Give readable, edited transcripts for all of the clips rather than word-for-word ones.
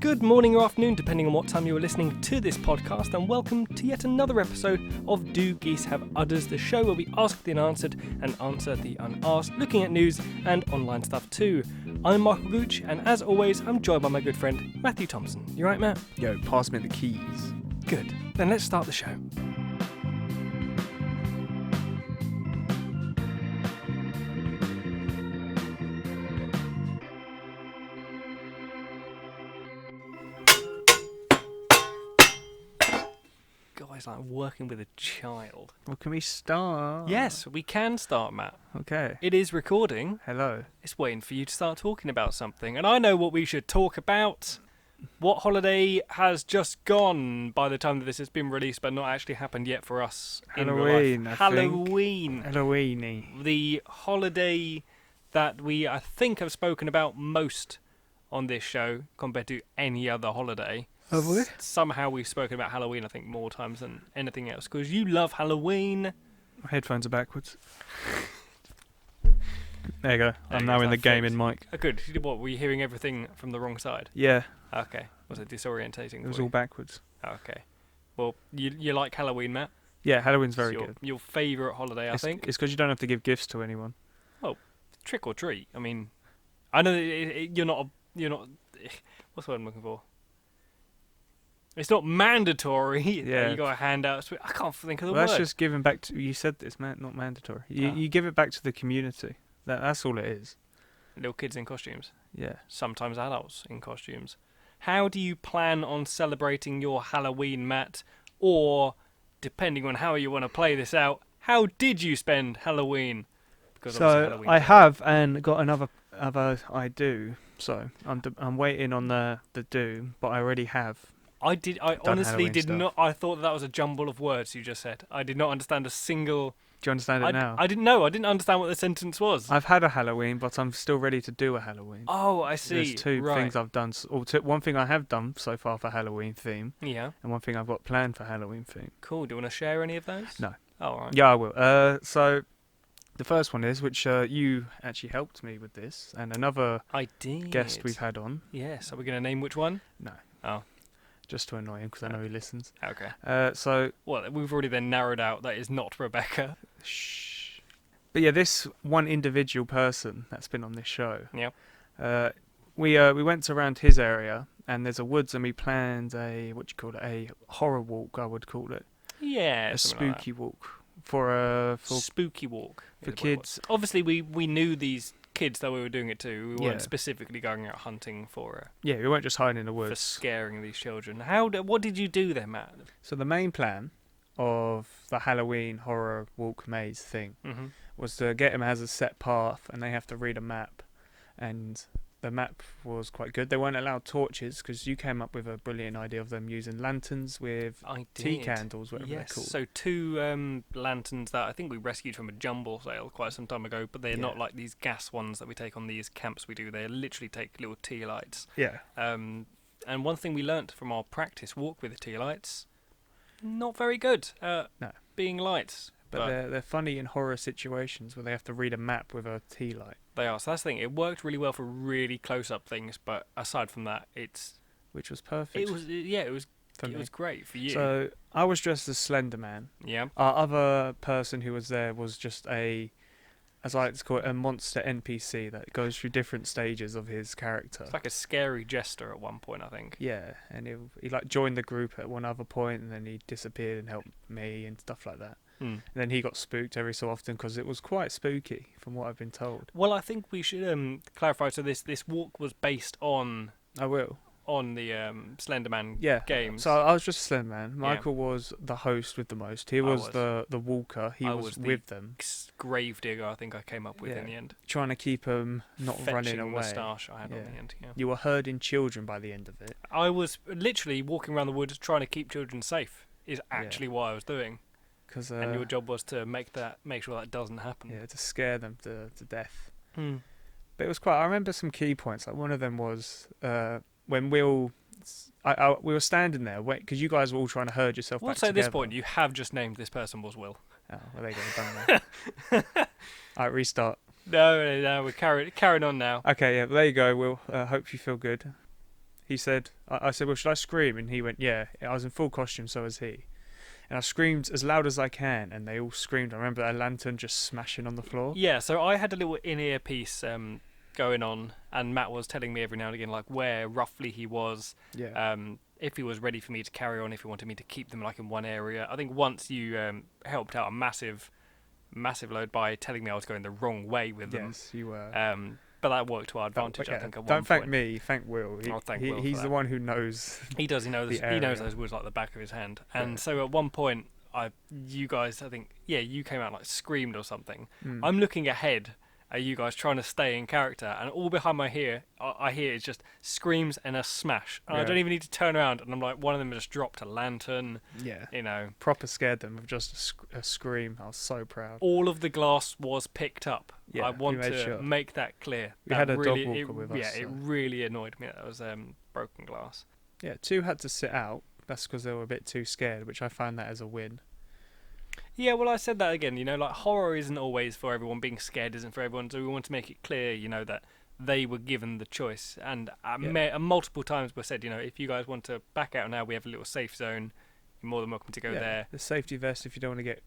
Good morning or afternoon, depending on what time you are listening to this podcast, and welcome to yet another episode of Do Geese Have Udders, the show where we ask the unanswered and answer the unasked, looking at news and online stuff too. I'm Michael Gooch, and as always, I'm joined by my good friend Matthew Thompson. You right, Matt? Yo, pass me the keys. Good. Then let's start the show. It's like working with a child. Well, can we start? Yes, we can start, Matt. Okay. It is recording. Hello. It's waiting for you to start talking about something. And I know what we should talk about. What holiday has just gone by the time that this has been released, but not actually happened yet for us in real Halloween, life. I think. Halloween. Halloweeny. The holiday that we, I think, have spoken about most on this show compared to any other holiday. Have we? Somehow we've spoken about Halloween, I think, more times than anything else, because you love Halloween. My headphones are backwards. There you go. I'm you now go, in the that game fixed. in mic. Oh, good. What, were you hearing everything from the wrong side? Yeah. Okay. Was it disorientating? It was for you? all backwards. Okay. Well, you like Halloween, Matt? Yeah, Halloween's very It's good. your favourite holiday, I think. It's because you don't have to give gifts to anyone. Trick or treat. I mean, I know that you're not. What's the word I'm looking for? It's not mandatory. Yeah. You got to hand out. I can't think of the Well, word. that's just giving back to... You said this, man. Not mandatory. You give it back to the community. That's all it is. Little kids in costumes. Yeah. Sometimes adults in costumes. How do you plan on celebrating your Halloween, Matt? Or, depending on how you want to play this out, how did you spend Halloween? Because obviously So Halloween's I have and got another I do. So I'm waiting on the do, but I already have. I honestly Halloween did stuff. not. I thought that was a jumble of words you just said. I did not understand a single. Do you understand it now? I didn't know. I didn't understand what the sentence was. I've had a Halloween, but I'm still ready to do a Halloween. Oh, I see. There's two right. things I've done. One thing I have done so far for Halloween theme, Yeah. and one thing I've got planned for Halloween theme. Cool. Do you want to share any of those? No. Oh, all right. Yeah, I will. So the first one is, which you actually helped me with this, and another I did. guest we've had on. Yes. Are we going to name which one? No. Oh. Just to annoy him, because I know he listens. Okay. So... Well, we've already then narrowed out that is not Rebecca. Shh. But yeah, this one individual person that's been on this show. Yep. We went around his area, and there's a woods, and we planned a horror walk, I would call it. Yeah. A something like spooky walk for spooky walk for is what it was. kids. Obviously, we knew these kids that we were doing it to. We weren't Yeah. specifically going out hunting for Yeah, we weren't just hiding in the for woods. scaring these children. What did you do then, Matt? So the main plan of the Halloween horror walk maze thing Mm-hmm. was to get them as a set path, and they have to read a map, and the map was quite good. They weren't allowed torches because you came up with a brilliant idea of them using lanterns with I did. tea candles, whatever Yes. they're called. So two lanterns that I think we rescued from a jumble sale quite some time ago, but they're not Yeah. like these gas ones that we take on these camps we do. They literally take little tea lights. Yeah. And one thing we learnt from our practice walk with the tea lights, not very good at No. being lights. But they're funny in horror situations where they have to read a map with a tea light. They are. So that's the thing. It worked really well for really close-up things, but aside from that, Which was perfect. it was for me. great for you. So I was dressed as Slender Man. Yeah. Our other person who was there was just as I like to call it, a monster NPC that goes through different stages of his character. It's like a scary jester at one point, I think. Yeah, and he like joined the group at one other point, and then he disappeared and helped me and stuff like that. And then he got spooked every so often because it was quite spooky, from what I've been told. Well, I think we should clarify. So this walk was based on I will. the Slenderman games. So I was just Slender Man. Michael was the host with the most. He was the walker. He was with them. Gravedigger, I think I came up with in the end. Trying to keep him not running away. Moustache I had on the end. Yeah. You were herding children by the end of it. I was literally walking around the woods trying to keep children safe. Is actually what I was doing. And your job was to make sure that doesn't happen. Yeah, to scare them to death. Hmm. But it was quite. I remember some key points. Like one of them was when we were standing there, because you guys were all trying to herd yourself We'll back say together. at this point you have just named this person was Will. Oh, well, there you go. Done that. All right, restart. No, we're carrying on now. Okay, yeah, there you go, Will. Hope you feel good. he said, I said, well, should I scream? And he went, yeah. I was in full costume, so was he. And I screamed as loud as I can, and they all screamed. I remember a lantern just smashing on the floor. Yeah, so I had a little in-ear piece going on, and Matt was telling me every now and again, like, where roughly he was, Yeah. if he was ready for me to carry on, if he wanted me to keep them, like, in one area. I think once you helped out a massive load by telling me I was going the wrong way with them. Yes, you were. But that worked to our advantage, But I think, at one don't thank point. me, thank Will. Will He's for the that. one who knows. He does. He knows area. those woods like the back of his hand. Yeah. And so at one point, you guys, I think, yeah, you came out like screamed or something. Mm. I'm looking ahead at you guys trying to stay in character, and all behind my ear, I hear is just screams and a smash. And I Yeah. don't even need to turn around, and I'm like, one of them just dropped a lantern. Yeah. You know, Proper scared them with just a scream. I was so proud. all of the glass was picked up. Yeah, I want we made to sure. make that clear. We That had a dog really, walker with us, Yeah, it so- really annoyed me. That was broken glass. Yeah, 2 had to sit out. That's because they were a bit too scared, which I found that as a win. Yeah, well, I said that again. You know, like, horror isn't always for everyone. Being scared isn't for everyone. So we want to make it clear, you know, that they were given the choice. And multiple times we said, you know, if you guys want to back out now, we have a little safe zone. You're more than welcome to go there. The safety vest if you don't want to get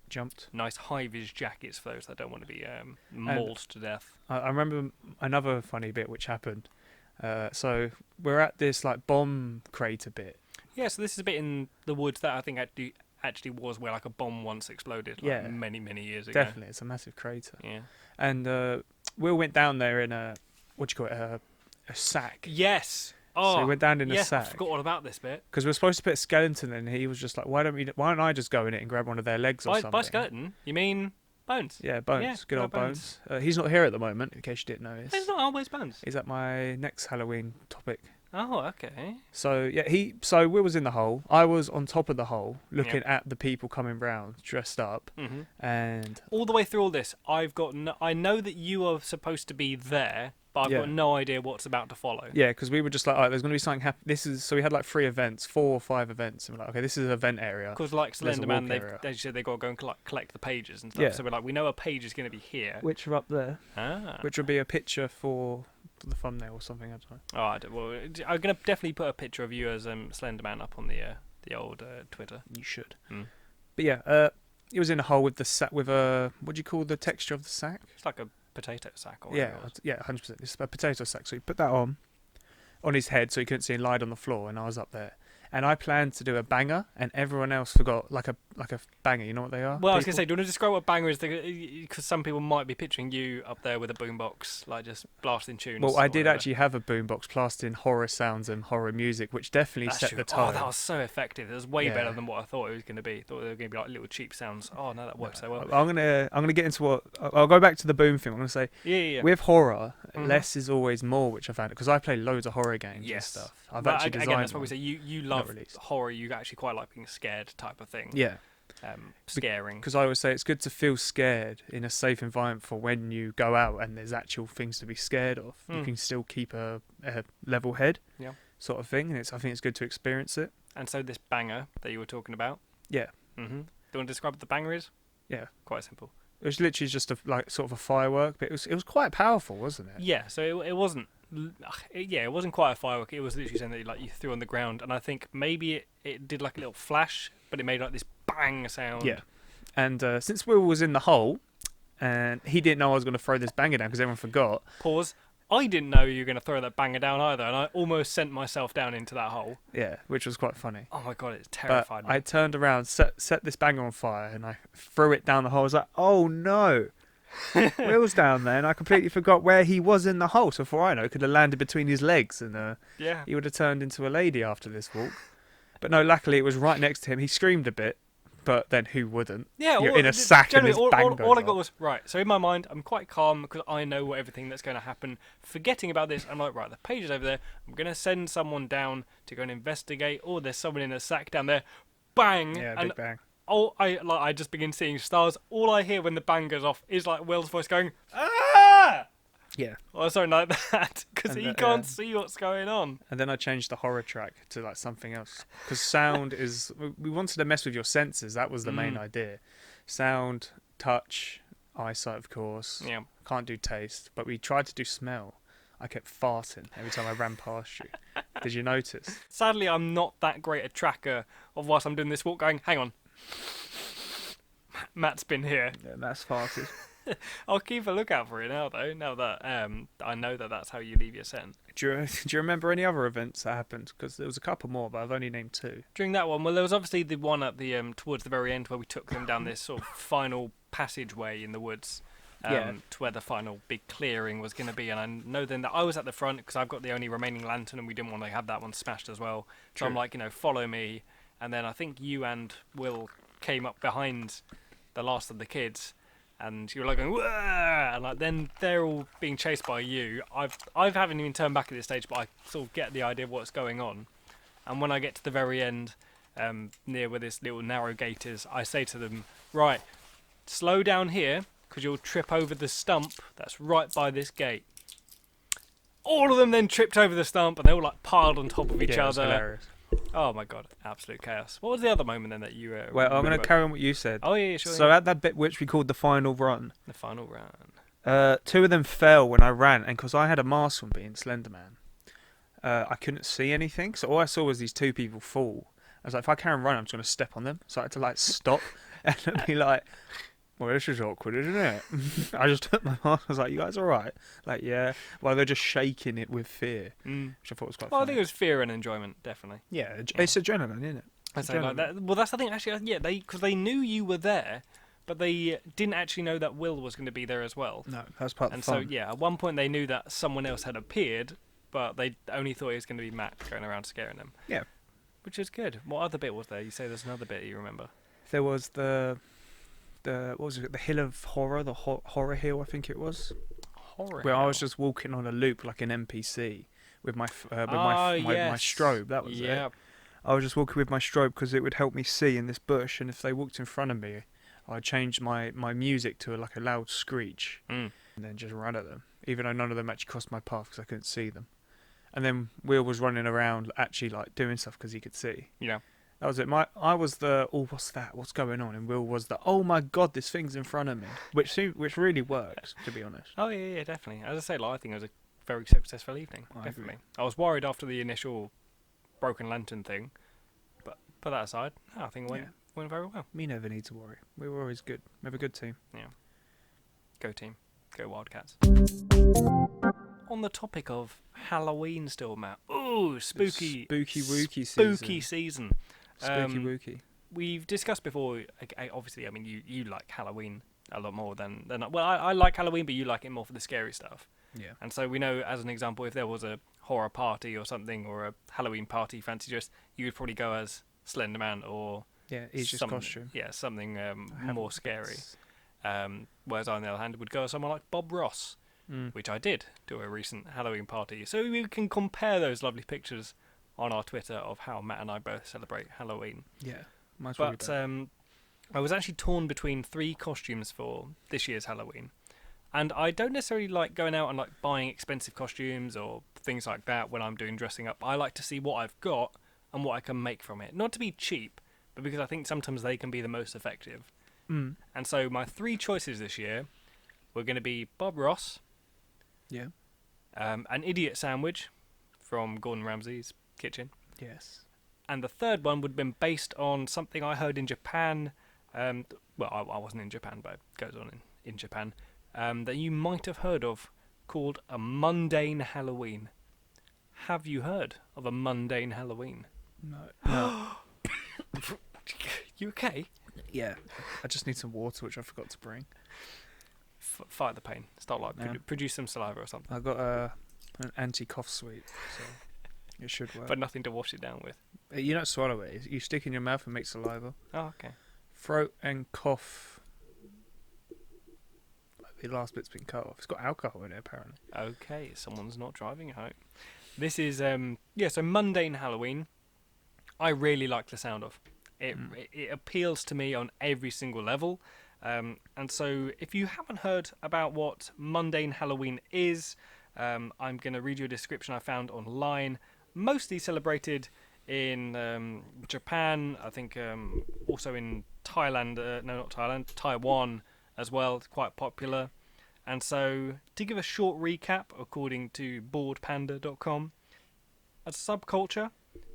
jumped. Nice high-vis jackets for those that don't want to be mauled to death. I remember another funny bit which happened. So we're at this like bomb crater bit. Yeah, so this is a bit in the woods that I think actually was where like a bomb once exploded, like, Yeah. many years ago. Definitely, it's a massive crater. Yeah. And Will went down there in a a sack. Yes. Oh, So he went down in a I sack forgot all about this bit. because we were supposed to put a skeleton in. And he was just like, why don't I just go in it and grab one of their legs or something? By skeleton, you mean Bones? Yeah, Bones. Yeah, Good old Bones. He's not here at the moment, in case you didn't notice. It's not always Bones. He's at my next Halloween topic. Oh, okay. So yeah, so Will was in the hole. I was on top of the hole, looking at the people coming round, dressed up, and All the way through all this, I know that you are supposed to be there, but I've got no idea what's about to follow. yeah, because we were just like, all right, there's going to be something happen. So we had like 4 or 5 events, and we're like, okay, this is an event area. Because like There's a Slenderman, walk area. they said they got to go and collect the pages and stuff. Yeah. So we're like, we know a page is going to be here. Which are up there. Ah. Which would be a picture for the thumbnail or something. I don't know. Well, I'm going to definitely put a picture of you as Slenderman up on the old Twitter. You should. Mm. But yeah, it was in a hole with the sack with a what do you call the texture of the sack? It's like a potato sack. Or Yeah, whatever it was. yeah, 100%. It's a potato sack. So he put that on his head so he couldn't see and lied on the floor, and I was up there. And I planned to do a banger, and everyone else forgot like a banger. You know what they are? Well, I was going to say, do you want to describe what banger is? Because some people might be picturing you up there with a boombox, like just blasting tunes. Well, I or did whatever. actually have a boombox plastered in horror sounds and horror music, which definitely That's set true. the tone. Oh, that was so effective. It was way Yeah. better than what I thought it was going to be. Thought they were going to be like little cheap sounds. Oh no, that worked so well. I'm gonna get into what I'll go back to the boom thing. I'm gonna say Yeah. with horror, Mhm. less is always more, which I found because I play loads of horror games Yes. and stuff. I've But actually designed again, that's what we one. say. You Not love released. horror. You actually quite like being scared type of thing. Yeah, Scaring. because I always say it's good to feel scared in a safe environment for when you go out and there's actual things to be scared of. You Mm. can still keep a level head, Yeah. sort of thing, and I think it's good to experience it. And so this banger that you were talking about. Yeah. Do you want to describe what the banger is? Yeah. Quite simple. It was literally just sort of a firework, but it was quite powerful, wasn't it? Yeah. So it wasn't. It wasn't quite a firework. It was literally something that you threw on the ground, and I think maybe it did like a little flash, but it made like this bang sound. Yeah. And since Will was in the hole, and he didn't know I was going to throw this banger down because everyone forgot. Pause. I didn't know you were going to throw that banger down either, and I almost sent myself down into that hole. Yeah, which was quite funny. Oh my god, it But terrified me. I turned around, set this banger on fire, and I threw it down the hole. I was like, oh no. Will's down there, and I completely forgot where he was in the hole. So for I know, it could have landed between his legs, and Yeah. he would have turned into a lady after this walk. But no, luckily it was right next to him. He screamed a bit, but then who wouldn't? Yeah, You're in a sack and this generally, bang all goes I got off. was, right, so in my mind, I'm quite calm because I know everything that's going to happen. Forgetting about this, I'm like, right, the page is over there. I'm going to send someone down to go and investigate. Oh, there's someone in a sack down there. Bang! Yeah, and big bang. I just begin seeing stars. All I hear when the bang goes off is like Will's voice going, ah! Yeah. Or something like that, because And he that, can't yeah. see what's going on. And then I changed the horror track to like something else because sound is. We wanted to mess with your senses. That was the main idea. Sound, touch, eyesight, of course. Yeah. Can't do taste, but we tried to do smell. I kept farting every time I ran past you. Did you notice? Sadly, I'm not that great a tracker of whilst I'm doing this walk going, hang on. Matt's been here. Yeah, that's farted. I'll keep a lookout for it now, though, now that I know that that's how you leave your scent. Do you remember any other events that happened? Because there was a couple more, but I've only named 2. During that one, well, there was obviously the one at the towards the very end where we took them down this sort of final passageway in the woods. To where the final big clearing was going to be, and I know then that I was at the front because I've got the only remaining lantern, and we didn't want to have that one smashed as well. So True. I'm like, follow me, and then I think you and Will came up behind the last of the kids, and you were like going, "Whoa!" And like then they're all being chased by you. I haven't even turned back at this stage, but I sort of get the idea of what's going on. And when I get to the very end, near where this little narrow gate is, I say to them, right, slow down here, because you'll trip over the stump that's right by this gate. All of them then tripped over the stump, and they all like piled on top of each It was other. hilarious. Oh my god, absolute chaos. What was the other moment then that you Well, I'm going to carry on what you said. Oh yeah, sure. So at that bit which we called the final run, the final run. 2 of them fell when I ran, and because I had a mask on being Slenderman, I couldn't see anything. So all I saw was these 2 people fall. I was like, if I carry on running, I'm just going to step on them. So I had to like stop and be like, well, this is awkward, isn't it? I just took my mask. I was like, you guys all right? Like, yeah. Well, they're just shaking it with fear, which I thought was quite Well, funny. I think it was fear and enjoyment, definitely. Yeah, it's adrenaline, isn't it? I say like that. Well, that's the thing. Actually, yeah, because they knew you were there, but they didn't actually know that Will was going to be there as well. No, that's part of And the fun. so, yeah, at one point they knew that someone else had appeared, but they only thought it was going to be Matt going around scaring them. Yeah. Which is good. What other bit was there? You say there's another bit you remember. There was the what was it? The Hill of Horror, the Horror Hill, I think it was. Horror. Where I Hill. was just walking on a loop like an NPC with my yes. strobe. That was it. I was just walking with my strobe because it would help me see in this bush, and if they walked in front of me, I'd change my music to like a loud screech, and then just run at them, even though none of them actually crossed my path because I couldn't see them. And then Will was running around actually like doing stuff because he could see. Yeah. That was it. I was the, oh, what's that? What's going on? And Will was the, oh my god, this thing's in front of me, which really works, to be honest. Oh yeah, definitely. As I say, like, I think it was a very successful evening. I Definitely. agree. I was worried after the initial broken lantern thing, but put that aside, I think it went very well. Me never need to worry. We were always good. We have a good team. Yeah. Go team. Go Wildcats. On the topic of Halloween still, Matt. Ooh, spooky wooky spooky season. Spooky wooky. We've discussed before, obviously, I mean, you like Halloween a lot more than well, I like Halloween, but you like it more for the scary stuff. Yeah. And so we know, as an example, if there was a horror party or something, or a Halloween party fancy dress, you would probably go as Slender Man or easiest costume. Yeah, something more scary. Whereas I, on the other hand, would go as someone like Bob Ross, which I did do a recent Halloween party. So we can compare those lovely pictures on our Twitter of how Matt and I both celebrate Halloween. Yeah, might as well be But better. I was actually torn between 3 costumes for this year's Halloween. And I don't necessarily like going out and like buying expensive costumes or things like that when I'm doing dressing up. I like to see what I've got and what I can make from it. Not to be cheap, but because I think sometimes they can be the most effective. And so my 3 choices this year were going to be Bob Ross, an idiot sandwich from Gordon Ramsay's kitchen, and the third one would have been based on something I heard in Japan. Well, I wasn't in Japan, but it goes on in Japan, that you might have heard of, called a Mundane Halloween. Have you heard of a Mundane Halloween? No. You okay? Yeah. I just need some water, which I forgot to bring. Fight the pain. Start like produce some saliva or something. I got an anti-cough sweet, so it should work. But nothing to wash it down with. You don't swallow it. You stick it in your mouth and make saliva. Oh, okay. Throat and cough. The last bit's been cut off. It's got alcohol in it, apparently. Okay, someone's not driving home. This is so Mundane Halloween. I really like the sound of it. It appeals to me on every single level. And so if you haven't heard about what Mundane Halloween is, I'm going to read you a description I found online. Mostly celebrated in Japan, I think also in Thailand, no, not Thailand, Taiwan as well. It's quite popular. And so to give a short recap, according to boardpanda.com, a subculture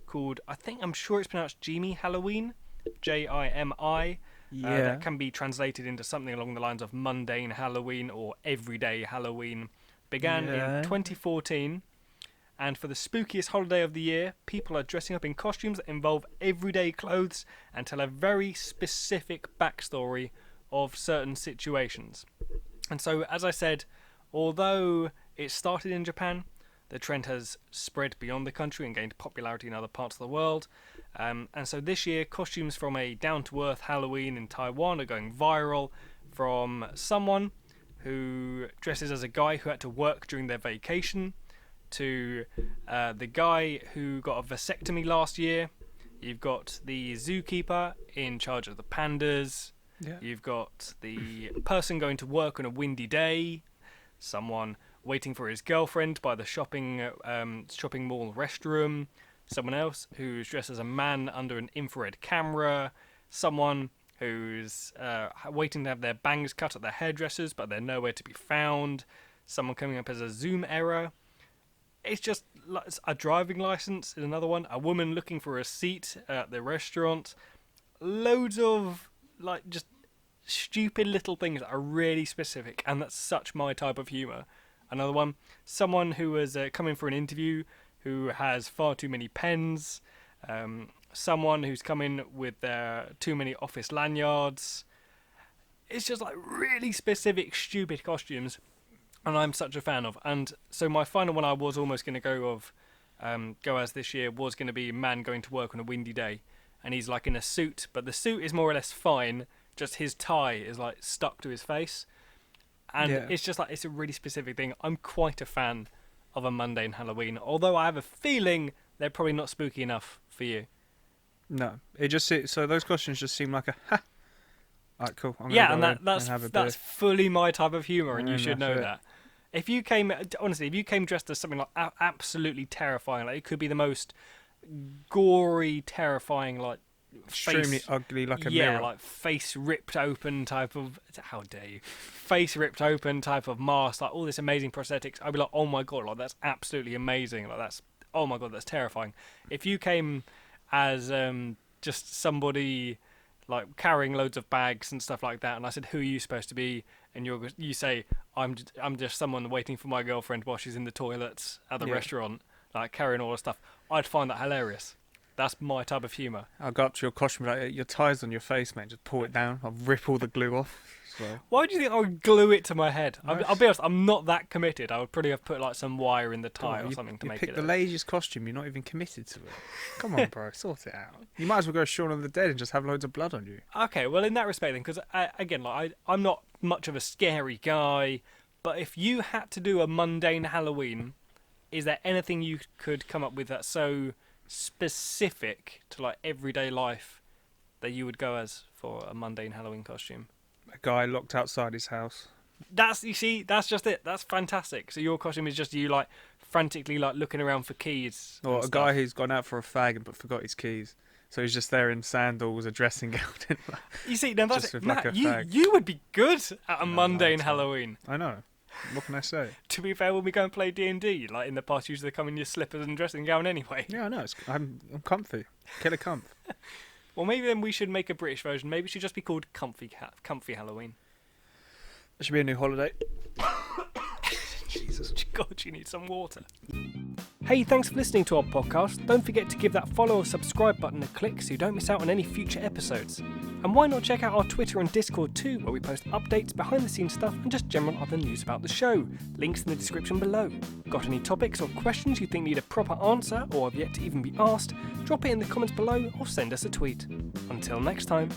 called, I'm sure it's pronounced Jimi Halloween, Jimi. That can be translated into something along the lines of Mundane Halloween or Everyday Halloween. Began in 2014, and for the spookiest holiday of the year, people are dressing up in costumes that involve everyday clothes and tell a very specific backstory of certain situations. And so, as I said, although it started in Japan, the trend has spread beyond the country and gained popularity in other parts of the world. And so this year, costumes from a down-to-earth Halloween in Taiwan are going viral, from someone who dresses as a guy who had to work during their vacation, to the guy who got a vasectomy last year. You've got the zookeeper in charge of the pandas. Yeah. You've got the person going to work on a windy day. Someone waiting for his girlfriend by the shopping mall restroom. Someone else who's dressed as a man under an infrared camera. Someone who's waiting to have their bangs cut at their hairdressers, but they're nowhere to be found. Someone coming up as a Zoom error. It's just a driving license is another one. A woman looking for a seat at the restaurant. Loads of just stupid little things that are really specific, and that's such my type of humour. Another one, someone who was coming for an interview who has far too many pens. Someone who's coming with too many office lanyards. It's just really specific, stupid costumes, and I'm such a fan of. And so my final one I was almost going to go as this year was going to be a man going to work on a windy day, and he's in a suit, but the suit is more or less fine, just his tie is stuck to his face. And it's just it's a really specific thing. I'm quite a fan of a Mundane Halloween, although I have a feeling they're probably not spooky enough for you. No, so those costumes just seem like a ha. Alright, cool. That's fully my type of humour, and you should know that. If you came dressed as something absolutely terrifying, it could be the most gory, terrifying, extremely ugly, like a mirror. Face ripped open type of, how dare you, face ripped open type of mask, all this amazing prosthetics. I'd be like, oh my god, that's absolutely amazing. Oh my god, that's terrifying. If you came as just somebody carrying loads of bags and stuff like that, and I said, who are you supposed to be? And you say, I'm just someone waiting for my girlfriend while she's in the toilets at the restaurant, carrying all the stuff. I'd find that hilarious. That's my type of humour. I'll go up to your costume your tie's on your face, mate. Just pull it down. I'll rip all the glue off. So. Why do you think I would glue it to my head? I'll be honest, I'm not that committed. I would probably have put some wire in the tie or something to make it. You pick the laziest costume. You're not even committed to it. Come on, bro. Sort it out. You might as well go Shaun of the Dead and just have loads of blood on you. Okay, well, in that respect then, because again, I'm not much of a scary guy, but if you had to do a Mundane Halloween, is there anything you could come up with that's so specific to everyday life that you would go as for a Mundane Halloween costume? A guy locked outside his house. That's just it. That's fantastic. So your costume is just you frantically looking around for keys. Or a guy who's gone out for a fag but forgot his keys. So he's just there in sandals, a dressing gown. You see, now that's it. Matt, you would be good at a Mundane Halloween. I know. What can I say? To be fair, when we go and play D&D, in the past, usually they come in your slippers and dressing gown anyway. Yeah, I know. I'm comfy. Killer comf. Well, maybe then we should make a British version. Maybe it should just be called Comfy Halloween. It should be a new holiday. Jesus. God, you need some water. Hey, thanks for listening to our podcast. Don't forget to give that follow or subscribe button a click so you don't miss out on any future episodes. And why not check out our Twitter and Discord too, where we post updates, behind the scenes stuff, and just general other news about the show. Links in the description below. Got any topics or questions you think need a proper answer or have yet to even be asked? Drop it in the comments below or send us a tweet. Until next time.